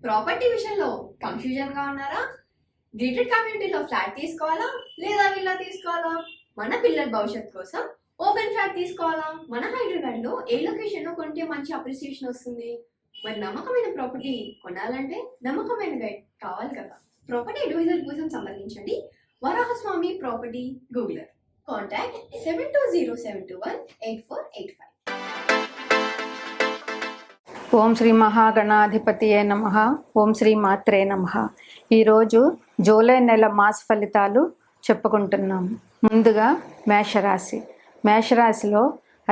Property విషయంలో confusion గా ఉన్నారా? గేటెడ్ కమ్యూనిటీలో ఫ్లాట్ తీసుకోవాలా లేదా విల్లా తీసుకోవాలా? మన పిల్లల భవిష్యత్ కోసం ఓపెన్ ఫ్లాట్ తీసుకోవాలా? మన హైదరాబాద్ లో ఏ లొకేషన్ లో కొంటే మంచి అప్రిసియేషన్ వస్తుంది? మరి నమ్మకమైన ప్రాపర్టీ కొనాలంటే నమ్మకమైన గైడ్ కావాలి కదా. ప్రాపర్టీ అడ్వైజర్ కోసం సంప్రదించండి వరాహస్వామి ప్రాపర్టీ గూగులర్. కాంటాక్ట్ 7207218485. ఓం శ్రీ మహాగణాధిపతియే నమః. ఓం శ్రీ మాత్రే నమః. ఈరోజు జూలై నెల మాస ఫలితాలు చెప్పుకుంటున్నాము. ముందుగా మేషరాశి. మేషరాశిలో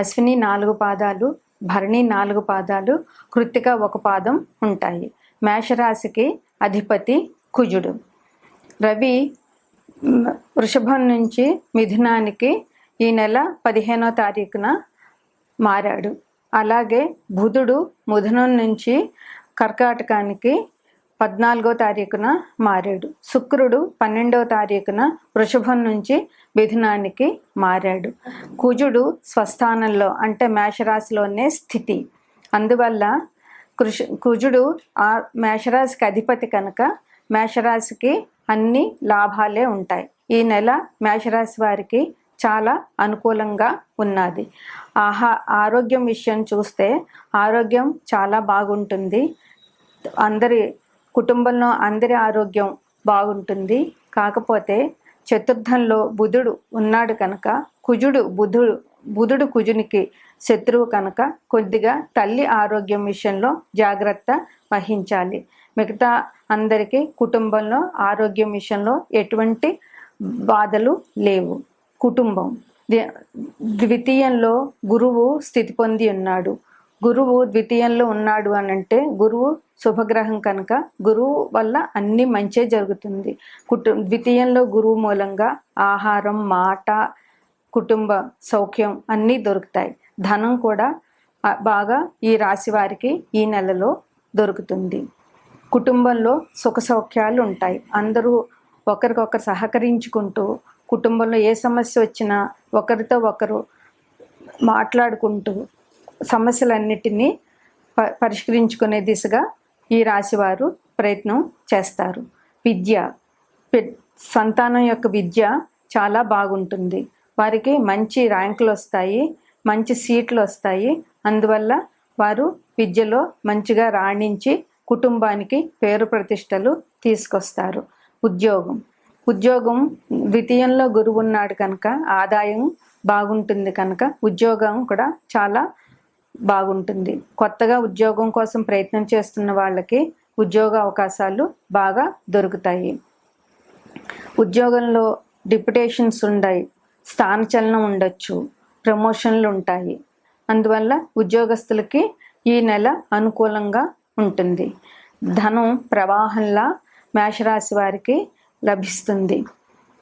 అశ్విని 4 పాదాలు, భరణి 4 పాదాలు, కృత్తిక 1 పాదం ఉంటాయి. మేషరాశికి అధిపతి కుజుడు. రవి వృషభం నుంచి మిథునానికి ఈ నెల 15వ తారీఖున మారాడు. అలాగే బుధుడు మిథునం నుంచి కర్కాటకానికి 14వ తారీఖున మారాడు. శుక్రుడు 12వ తారీఖున వృషభం నుంచి మిథునానికి మారాడు. కుజుడు స్వస్థానంలో అంటే మేషరాశిలోనే స్థితి. అందువల్ల కుజుడు ఆ మేషరాశికి అధిపతి కనుక మేషరాశికి అన్ని లాభాలే ఉంటాయి. ఈ నెల మేషరాశి వారికి చాలా అనుకూలంగా ఉన్నది. ఆరోగ్యం విషయం చూస్తే ఆరోగ్యం చాలా బాగుంటుంది. కుటుంబంలో అందరి ఆరోగ్యం బాగుంటుంది. కాకపోతే చతుర్థంలో బుధుడు ఉన్నాడు కనుక బుధుడు కుజునికి శత్రువు కనుక కొద్దిగా తల్లి ఆరోగ్యం విషయంలో జాగ్రత్త వహించాలి. మిగతా అందరికీ కుటుంబంలో ఆరోగ్యం విషయంలో ఎటువంటి బాధలు లేవు. కుటుంబం ద్వితీయంలో గురువు స్థితి పొంది ఉన్నాడు. గురువు ద్వితీయంలో ఉన్నాడు అని అంటే గురువు శుభగ్రహం కనుక గురువు వల్ల అన్ని మంచే జరుగుతుంది. ద్వితీయంలో గురువు మూలంగా ఆహారం, మాట, కుటుంబ సౌఖ్యం అన్నీ దొరుకుతాయి. ధనం కూడా బాగా ఈ రాశి వారికి ఈ నెలలో దొరుకుతుంది. కుటుంబంలో సుఖ సౌఖ్యాలు ఉంటాయి. అందరూ ఒకరికొకరు సహకరించుకుంటూ కుటుంబంలో ఏ సమస్య వచ్చినా ఒకరితో ఒకరు మాట్లాడుకుంటూ సమస్యలన్నిటినీ పరిష్కరించుకునే దిశగా ఈ రాశివారు ప్రయత్నం చేస్తారు. విద్య, సంతానం యొక్క విద్య చాలా బాగుంటుంది. వారికి మంచి ర్యాంకులు వస్తాయి, మంచి సీట్లు వస్తాయి. అందువల్ల వారు విద్యలో మంచిగా రాణించి కుటుంబానికి పేరు ప్రతిష్టలు తీసుకొస్తారు. ఉద్యోగం ద్వితీయంలో గురువు ఉన్నాడు కనుక ఆదాయం బాగుంటుంది కనుక ఉద్యోగం కూడా చాలా బాగుంటుంది. కొత్తగా ఉద్యోగం కోసం ప్రయత్నం చేస్తున్న వాళ్ళకి ఉద్యోగ అవకాశాలు బాగా దొరుకుతాయి. ఉద్యోగంలో డిప్యుటేషన్స్ ఉంటాయి, స్థానచలనం ఉండొచ్చు, ప్రమోషన్లు ఉంటాయి. అందువల్ల ఉద్యోగస్తులకి ఈ నెల అనుకూలంగా ఉంటుంది. ధనం ప్రవాహంలా మేషరాశి వారికి లభిస్తుంది.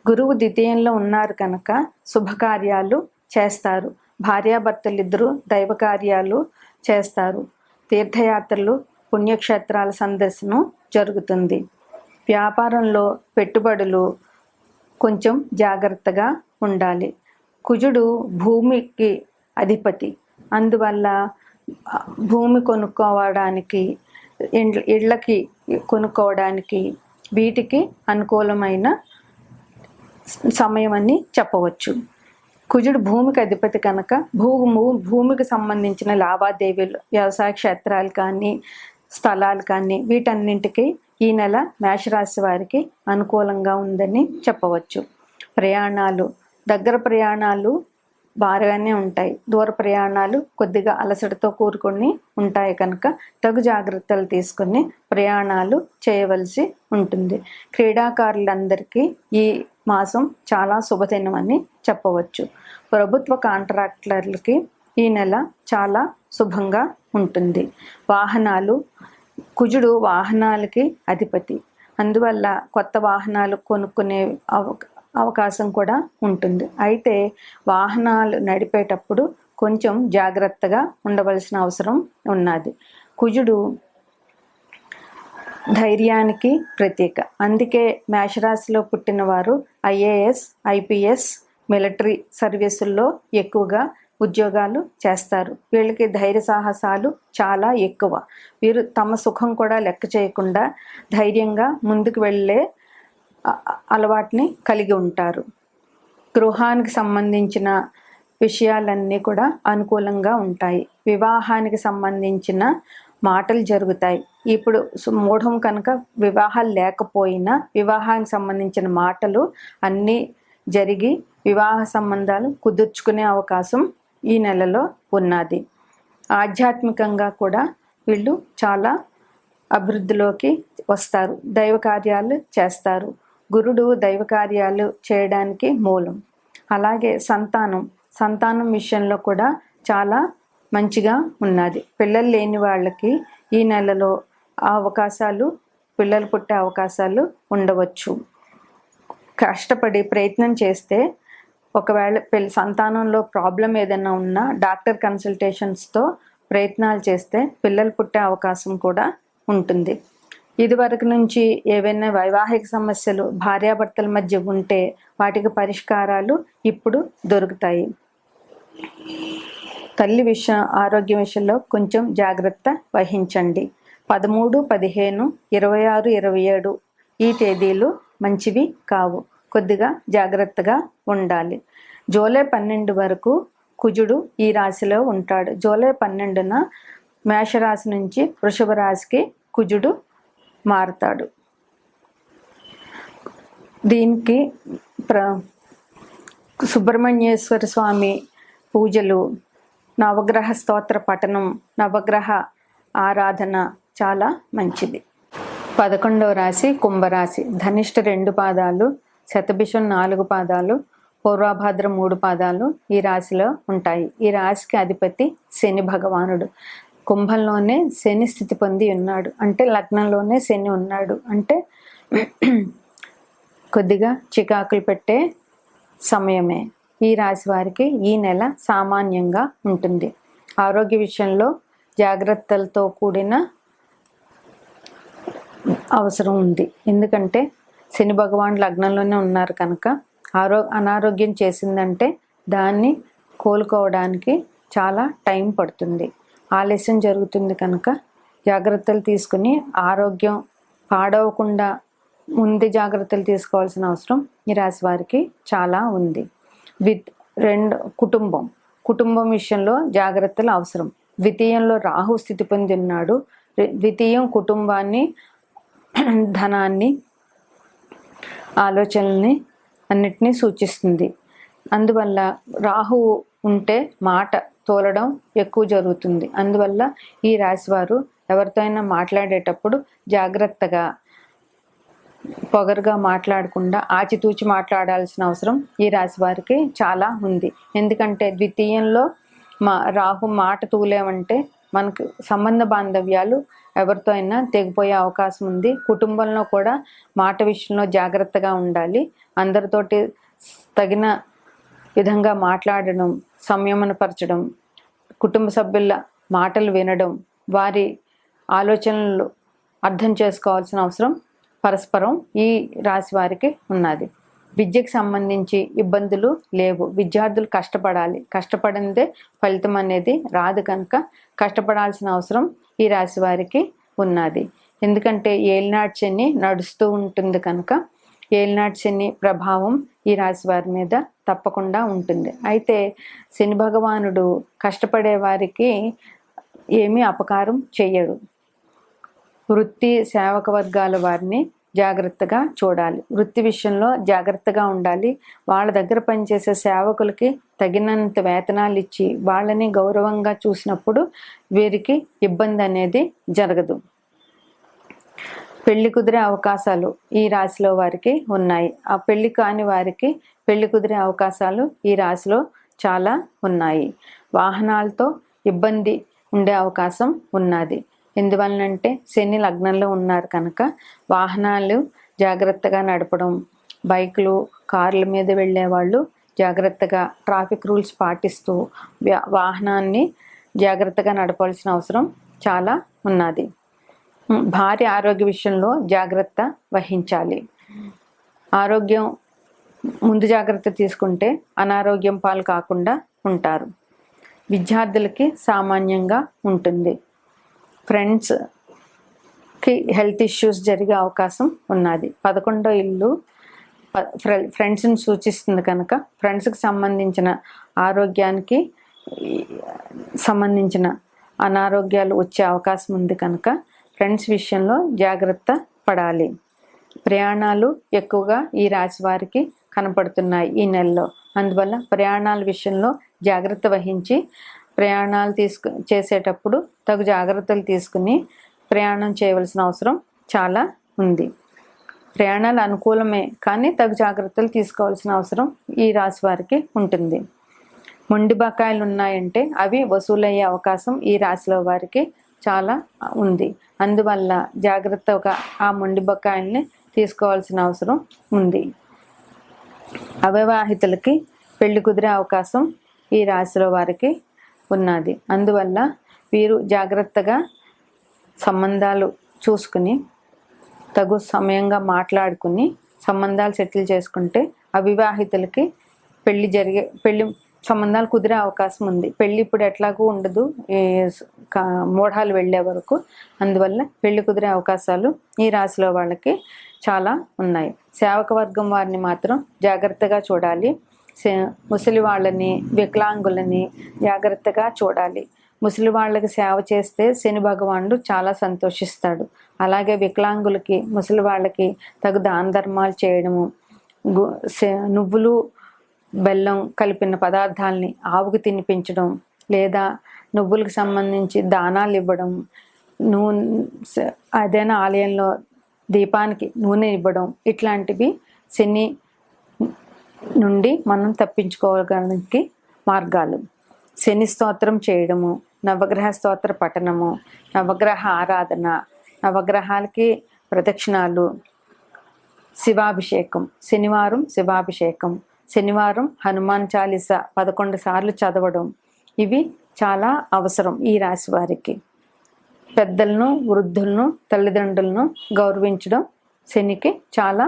గురువు ద్వితీయంలో ఉన్నారు కనుక శుభకార్యాలు చేస్తారు. భార్యాభర్తలిద్దరూ దైవ కార్యాలు చేస్తారు. తీర్థయాత్రలు, పుణ్యక్షేత్రాల సందర్శనం జరుగుతుంది. వ్యాపారంలో పెట్టుబడులు కొంచెం జాగ్రత్తగా ఉండాలి. కుజుడు భూమికి అధిపతి. అందువల్ల భూమి కొనుక్కోవడానికి, ఇళ్ళకి కొనుక్కోవడానికి వీటికి అనుకూలమైన సమయం అని చెప్పవచ్చు. కుజుడు భూమికి అధిపతి కనుక భూమికి సంబంధించిన లావాదేవీలు, వ్యవసాయ క్షేత్రాలు కానీ స్థలాలు కానీ వీటన్నింటికి ఈ నెల మేషరాశి వారికి అనుకూలంగా ఉందని చెప్పవచ్చు. ప్రయాణాలు, దగ్గర ప్రయాణాలు బాగానే ఉంటాయి. దూర ప్రయాణాలు కొద్దిగా అలసటతో కూరుకొని ఉంటాయి కనుక తగు జాగ్రత్తలు తీసుకొని ప్రయాణాలు చేయవలసి ఉంటుంది. క్రీడాకారులందరికీ ఈ మాసం చాలా శుభదినం అని చెప్పవచ్చు. ప్రభుత్వ కాంట్రాక్టర్లకి ఈ నెల చాలా శుభంగా ఉంటుంది. వాహనాలు, కుజుడు వాహనాలకి అధిపతి. అందువల్ల కొత్త వాహనాలు కొనుక్కునే అవకాశం కూడా ఉంటుంది. అయితే వాహనాలు నడిపేటప్పుడు కొంచెం జాగ్రత్తగా ఉండవలసిన అవసరం ఉన్నది. కుజుడు ధైర్యానికి ప్రతీక. అందుకే మేషరాశిలో పుట్టిన వారు IAS, IPS, మిలిటరీ సర్వీసుల్లో ఎక్కువగా ఉద్యోగాలు చేస్తారు. వీళ్ళకి ధైర్య సాహసాలు చాలా ఎక్కువ. వీరు తమ సుఖం కూడా లెక్క చేయకుండా ధైర్యంగా ముందుకు వెళ్ళే అలవాటుని కలిగి ఉంటారు. గృహానికి సంబంధించిన విషయాలన్నీ కూడా అనుకూలంగా ఉంటాయి. వివాహానికి సంబంధించిన మాటలు జరుగుతాయి. ఇప్పుడు మూఢం కనుక వివాహాలు లేకపోయినా వివాహానికి సంబంధించిన మాటలు అన్నీ జరిగి వివాహ సంబంధాలు కుదుర్చుకునే అవకాశం ఈ నెలలో ఉన్నది. ఆధ్యాత్మికంగా కూడా వీళ్ళు చాలా అభివృద్ధిలోకి వస్తారు. దైవ కార్యాలు చేస్తారు. గురుడు దైవ కార్యాలు చేయడానికి మూలం. అలాగే సంతానం విషయంలో కూడా చాలా మంచిగా ఉన్నది. పిల్లలు లేని వాళ్ళకి ఈ నెలలో పిల్లలు పుట్టే అవకాశాలు ఉండవచ్చు. కష్టపడి ప్రయత్నం చేస్తే ఒకవేళ సంతానంలో ప్రాబ్లం ఏదైనా ఉన్నా డాక్టర్ కన్సల్టేషన్స్తో ప్రయత్నాలు చేస్తే పిల్లలు పుట్టే అవకాశం కూడా ఉంటుంది. ఇదివరకు నుంచి ఏవైనా వైవాహిక సమస్యలు భార్యాభర్తల మధ్య ఉంటే వాటికి పరిష్కారాలు ఇప్పుడు దొరుకుతాయి. తల్లి ఆరోగ్య విషయంలో కొంచెం జాగ్రత్త వహించండి. 13, 15, 26, 27 ఈ తేదీలు మంచివి కావు. కొద్దిగా జాగ్రత్తగా ఉండాలి. జూలై 12 వరకు కుజుడు ఈ రాశిలో ఉంటాడు. జూలై 12న మేషరాశి నుంచి వృషభ రాశికి కుజుడు మారుతాడు. దీనికి సుబ్రహ్మణ్యేశ్వర స్వామి పూజలు, నవగ్రహ స్తోత్ర పఠనం, నవగ్రహ ఆరాధన చాలా మంచిది. 11వ రాశి కుంభరాశి. ధనిష్ట 2 పాదాలు, శతభిషం 4 పాదాలు, పూర్వభాద్ర 3 పాదాలు ఈ రాశిలో ఉంటాయి. ఈ రాశికి అధిపతి శని భగవానుడు. కుంభంలోనే శని స్థితి పొంది ఉన్నాడు. అంటే లగ్నంలోనే శని ఉన్నాడు. అంటే కొద్దిగా చికాకులు పెట్టే సమయమే. ఈ రాశి వారికి ఈ నెల సామాన్యంగా ఉంటుంది. ఆరోగ్య విషయంలో జాగ్రత్తలతో కూడిన అవసరం ఉంది. ఎందుకంటే శని భగవాన్ లగ్నంలోనే ఉన్నారు కనుక అనారోగ్యం చేసిందంటే దాన్ని కోలుకోవడానికి చాలా టైం పడుతుంది, ఆలస్యం జరుగుతుంది. కనుక జాగ్రత్తలు తీసుకుని ఆరోగ్యం పాడవకుండా ముందు జాగ్రత్తలు తీసుకోవాల్సిన అవసరం ఈ రాశి వారికి చాలా ఉంది. కుటుంబం విషయంలో జాగ్రత్తలు అవసరం. ద్వితీయంలో రాహు స్థితి పొంది ఉన్నాడు. ద్వితీయం కుటుంబాన్ని, ధనాన్ని, ఆలోచనల్ని అన్నిటినీ సూచిస్తుంది. అందువల్ల రాహు ఉంటే మాట తోలడం ఎక్కువ జరుగుతుంది. అందువల్ల ఈ రాశివారు ఎవరితో అయినా మాట్లాడేటప్పుడు జాగ్రత్తగా, పొగరుగా మాట్లాడకుండా ఆచితూచి మాట్లాడాల్సిన అవసరం ఈ రాశి వారికి చాలా ఉంది. ఎందుకంటే ద్వితీయంలో రాహు మాట తూలేమంటే మనకు సంబంధ బాంధవ్యాలు ఎవరితో అయినా తెగిపోయే అవకాశం ఉంది. కుటుంబంలో కూడా మాట విషయంలో జాగ్రత్తగా ఉండాలి. అందరితోటి తగిన విధంగా మాట్లాడడం, సంయమనపరచడం, కుటుంబ సభ్యుల మాటలు వినడం, వారి ఆలోచనలు అర్థం చేసుకోవాల్సిన అవసరం పరస్పరం ఈ రాశి వారికి ఉన్నది. విద్యకు సంబంధించి ఇబ్బందులు లేవు. విద్యార్థులు కష్టపడాలి. కష్టపడిందే ఫలితం అనేది రాదు కనుక కష్టపడాల్సిన అవసరం ఈ రాశి వారికి ఉన్నది. ఎందుకంటే ఏలినాటి శని నడుస్తూ ఉంటుంది కనుక ఏలినాటి శని ప్రభావం ఈ రాశి వారి మీద తప్పకుండా ఉంటుంది. అయితే శని భగవానుడు కష్టపడే వారికి ఏమీ అపకారం చెయ్యడు. వృత్తి సేవక వర్గాల వారిని జాగ్రత్తగా చూడాలి. వృత్తి విషయంలో జాగ్రత్తగా ఉండాలి. వాళ్ళ దగ్గర పనిచేసే సేవకులకి తగినంత వేతనాలు ఇచ్చి వాళ్ళని గౌరవంగా చూసినప్పుడు వీరికి ఇబ్బంది అనేది జరగదు. పెళ్లి కుదిరే అవకాశాలు ఈ రాశిలో వారికి ఉన్నాయి. ఆ పెళ్లి కాని వారికి పెళ్లి కుదిరే అవకాశాలు ఈ రాశిలో చాలా ఉన్నాయి. వాహనాలతో ఇబ్బంది ఉండే అవకాశం ఉన్నది. ఎందువలనంటే శని లగ్నంలో ఉన్నారు కనుక వాహనాలు జాగ్రత్తగా నడపడం, బైకులు, కార్ల మీద వెళ్ళే వాళ్ళు జాగ్రత్తగా ట్రాఫిక్ రూల్స్ పాటిస్తూ వాహనాన్ని జాగ్రత్తగా నడపాల్సిన అవసరం చాలా ఉన్నది. భార్య ఆరోగ్య విషయంలో జాగ్రత్త వహించాలి. ఆరోగ్యం ముందు జాగ్రత్త తీసుకుంటే అనారోగ్యం పాలు కాకుండా ఉంటారు. విద్యార్థులకి సామాన్యంగా ఉంటుంది. ఫ్రెండ్స్కి హెల్త్ ఇష్యూస్ జరిగే అవకాశం ఉన్నది. 11వ ఇల్లు ఫ్రెండ్స్ని సూచిస్తుంది కనుక ఫ్రెండ్స్కి సంబంధించిన ఆరోగ్యానికి సంబంధించిన అనారోగ్యాలు వచ్చే అవకాశం ఉంది కనుక ఫ్రెండ్స్ విషయంలో జాగ్రత్త పడాలి. ప్రయాణాలు ఎక్కువగా ఈ రాశి వారికి కనపడుతున్నాయి ఈ నెలలో. అందువల్ల ప్రయాణాల విషయంలో జాగ్రత్త వహించి ప్రయాణాలు చేసేటప్పుడు తగు జాగ్రత్తలు తీసుకుని ప్రయాణం చేయవలసిన అవసరం చాలా ఉంది. ప్రయాణాలు అనుకూలమే కానీ తగు జాగ్రత్తలు తీసుకోవాల్సిన అవసరం ఈ రాశి వారికి ఉంటుంది. మొండి బకాయిలు ఉన్నాయంటే అవి వసూలయ్యే అవకాశం ఈ రాశిలో వారికి చాలా ఉంది. అందువల్ల జాగ్రత్తగా ఆ మొండి బకాయిల్ని తీసుకోవాల్సిన అవసరం ఉంది. అవివాహితులకి పెళ్లి కుదిరే అవకాశం ఈ రాశిలో వారికి ఉన్నది. అందువల్ల వీరు జాగ్రత్తగా సంబంధాలు చూసుకుని తగు సమయంగా మాట్లాడుకుని సంబంధాలు సెటిల్ చేసుకుంటే అవివాహితులకి పెళ్లి సంబంధాలు కుదిరే అవకాశం ఉంది. పెళ్ళి ఇప్పుడు ఎట్లాగూ ఉండదు మోఢాలు వెళ్ళే వరకు. అందువల్ల పెళ్లి కుదిరే అవకాశాలు ఈ రాశిలో వాళ్ళకి చాలా ఉన్నాయి. సేవక వర్గం వారిని మాత్రం జాగ్రత్తగా చూడాలి. ముసలి వాళ్ళని వికలాంగులని జాగ్రత్తగా చూడాలి. ముసలి వాళ్ళకి సేవ చేస్తే శని భగవానుడు చాలా సంతోషిస్తాడు. అలాగే వికలాంగులకి ముసలి వాళ్ళకి తగు దాన ధర్మాలు చేయడము, నువ్వులు బెల్లం కలిపిన పదార్థాలని ఆవుకు తినిపించడం, లేదా నువ్వులకు సంబంధించి దానాలు ఇవ్వడం, ఏదైనా ఆలయంలో దీపానికి నూనె ఇవ్వడం, ఇట్లాంటివి శని నుండి మనం తప్పించుకోవడానికి మార్గాలు. శని స్తోత్రం చేయడము, నవగ్రహ స్తోత్ర పఠనము, నవగ్రహ ఆరాధన, నవగ్రహాలకి ప్రదక్షిణాలు, శివాభిషేకం, శనివారం శివాభిషేకం, శనివారం హనుమాన్ చాలీస 11 సార్లు చదవడం, ఇవి చాలా అవసరం ఈ రాశి వారికి. పెద్దలను, వృద్ధులను, తల్లిదండ్రులను గౌరవించడం శనికి చాలా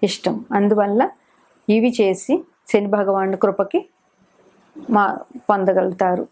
ఇష్టం. అందువల్ల ఇవి చేసి శని భగవానుడి కృపకి పొందగలుగుతారు.